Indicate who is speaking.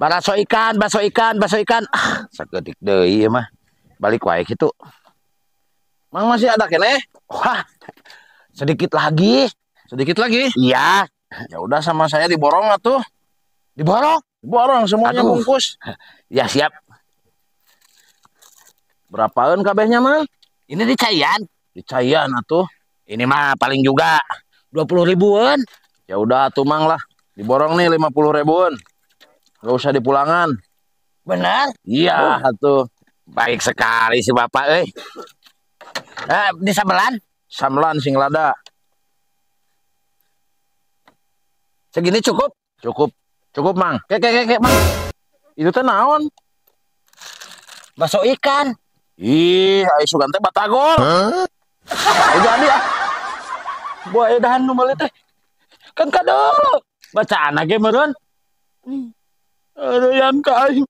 Speaker 1: Baraso ikan, baso ikan, baso ikan. Ah, sakedik deui ieu mah. Balik wae kitu. Mang masih ada kene? Wah, sedikit lagi.
Speaker 2: Sedikit lagi.
Speaker 1: Iya,
Speaker 2: Ya udah sama saya diborong atuh.
Speaker 1: diborong.
Speaker 2: Borong semuanya
Speaker 1: Aduh,
Speaker 2: bungkus.
Speaker 1: ya siap.
Speaker 2: Berapaan kabehnya mah?
Speaker 1: Ini di Cayan.
Speaker 2: Dicayan atuh.
Speaker 1: Ini mah paling juga 20 ribuan.
Speaker 2: Ya udah atuh mang lah. Diborong nih 50 ribuan. Gak usah dipulangan.
Speaker 1: Benar?
Speaker 2: Iya atuh.
Speaker 1: Baik sekali si Bapak, di Sabelan
Speaker 2: Samlan sing lada.
Speaker 1: segini cukup?
Speaker 2: Cukup. Cukup mang. Kek mang. Itu teh naon?
Speaker 1: Baso ikan.
Speaker 2: Ih, ai sugan teh batagor. Udah jadi ah.
Speaker 1: Buah edahan nu meuli teh. Kan kado. Bacaan ge meureun.
Speaker 2: Aduh yang kain.